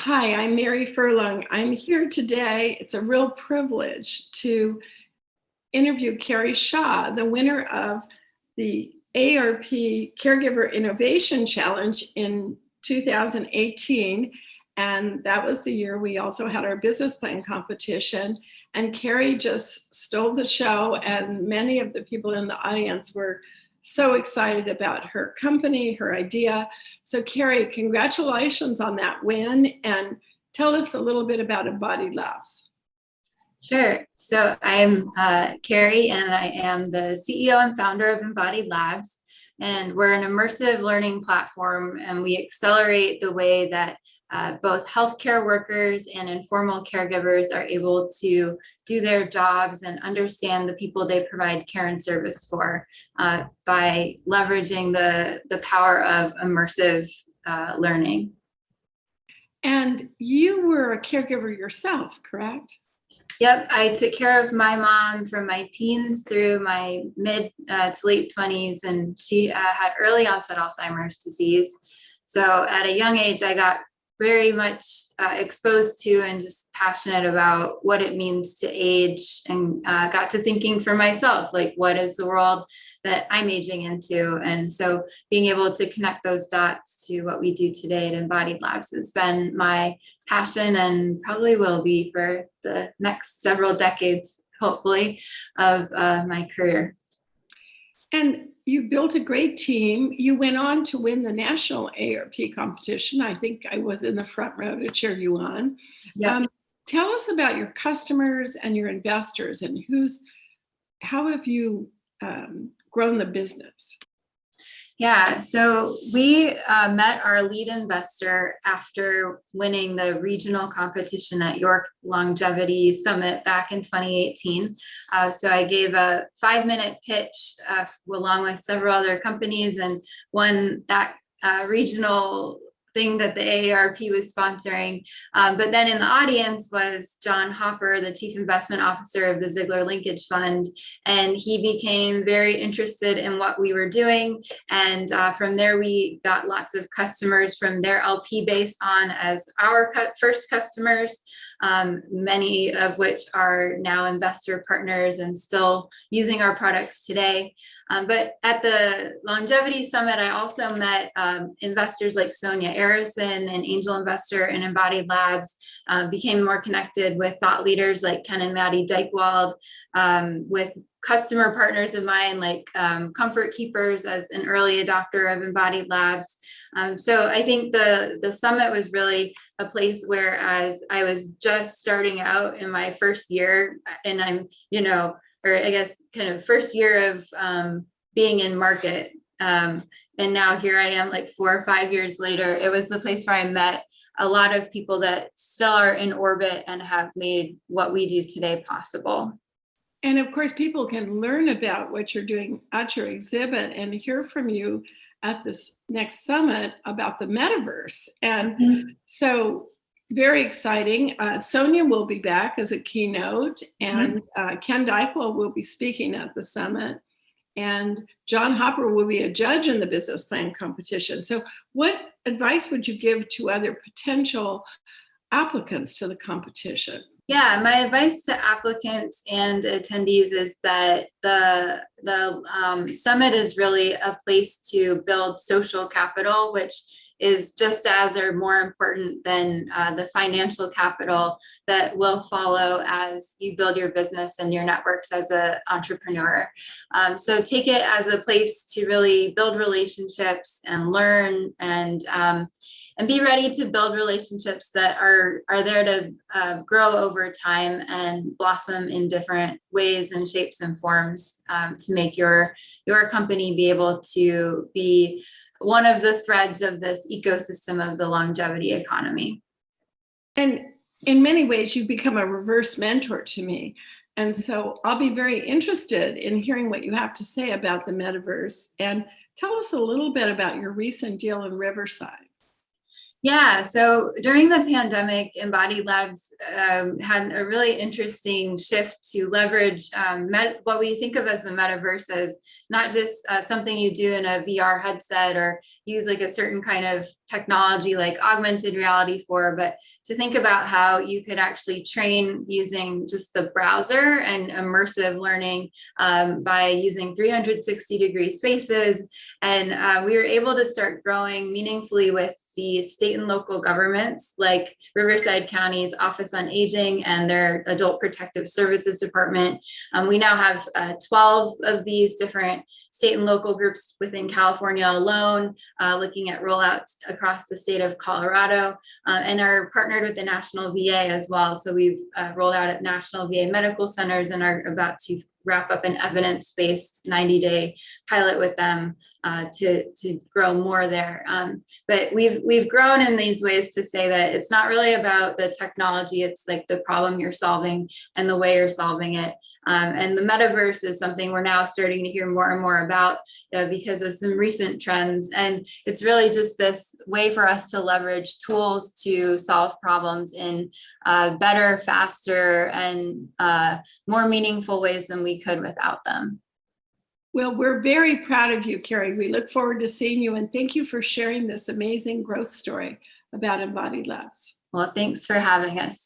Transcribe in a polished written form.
Hi, I'm Mary Furlong. I'm here today. It's a real privilege to interview Carrie Shaw, the winner of the ARP Caregiver Innovation Challenge in 2018. And that was the year we also had our business plan competition. And Carrie just stole the show, and many of the people in the audience were so excited about her company, her idea. So Carrie, congratulations on that win, and tell us a little bit about Embodied Labs. Sure. So I'm Carrie, and I am the CEO and founder of Embodied Labs. And we're an immersive learning platform, and we accelerate the way that both healthcare workers and informal caregivers are able to do their jobs and understand the people they provide care and service for by leveraging the power of immersive learning. And you were a caregiver yourself, correct? Yep, I took care of my mom from my teens through my mid to late 20s, and she had early onset Alzheimer's disease. So at a young age, I got very much exposed to and just passionate about what it means to age, and got to thinking for myself, like, what is the world that I'm aging into? And so being able to connect those dots to what we do today at Embodied Labs has been my passion, and probably will be for the next several decades, hopefully, of my career. And you built a great team. You went on to win the national ARP competition. I think I was in the front row to cheer you on. Yep. Tell us about your customers and your investors, and how have you grown the business? Yeah, so we met our lead investor after winning the regional competition at York Longevity Summit back in 2018. So I gave a 5-minute pitch along with several other companies, and won that regional thing that the AARP was sponsoring. But then in the audience was John Hopper, the Chief Investment Officer of the Ziegler Linkage Fund. And he became very interested in what we were doing. And from there, we got lots of customers from their LP base on as our first customers, many of which are now investor partners and still using our products today. But at the Longevity Summit, I also met investors like Sonia Arison, an angel investor in Embodied Labs, became more connected with thought leaders like Ken and Maddie Dykewald, with customer partners of mine like Comfort Keepers as an early adopter of Embodied Labs. So I think the summit was really a place where, as I was just starting out in my first year, and I'm, or I guess kind of first year of being in market. And now here I am like 4 or 5 years later. It was the place where I met a lot of people that still are in orbit and have made what we do today possible. And of course, people can learn about what you're doing at your exhibit and hear from you at this next summit about the Metaverse. And so very exciting. Sonia will be back as a keynote, and Ken Dykewald will be speaking at the summit, and John Hopper will be a judge in the business plan competition. So what advice would you give to other potential applicants to the competition? Yeah, my advice to applicants and attendees is that the summit is really a place to build social capital, which is just as or more important than the financial capital that will follow as you build your business and your networks as an entrepreneur. So take it as a place to really build relationships and learn, and be ready to build relationships that are there to grow over time and blossom in different ways and shapes and forms, to make your company be able to be one of the threads of this ecosystem of the longevity economy. And in many ways, you've become a reverse mentor to me. And so I'll be very interested in hearing what you have to say about the Metaverse. And tell us a little bit about your recent deal in Riverside. Yeah, so during the pandemic, Embodied Labs had a really interesting shift to leverage what we think of as the metaverse as not just something you do in a VR headset or use like a certain kind of technology like augmented reality for, but to think about how you could actually train using just the browser and immersive learning by using 360-degree spaces. And we were able to start growing meaningfully with the state and local governments like Riverside County's Office on Aging and their Adult Protective Services Department. We now have 12 of these different state and local groups within California alone, looking at rollouts across the state of Colorado, and are partnered with the National VA as well. So we've rolled out at National VA medical centers and are about to wrap up an evidence-based 90-day pilot with them to grow more there. But we've grown in these ways to say that it's not really about the technology, it's like the problem you're solving and the way you're solving it. And the metaverse is something we're now starting to hear more and more about because of some recent trends. And it's really just this way for us to leverage tools to solve problems in better, faster, and more meaningful ways than we could without them. Well, we're very proud of you, Carrie. We look forward to seeing you, and thank you for sharing this amazing growth story about Embodied Labs. Well, thanks for having us.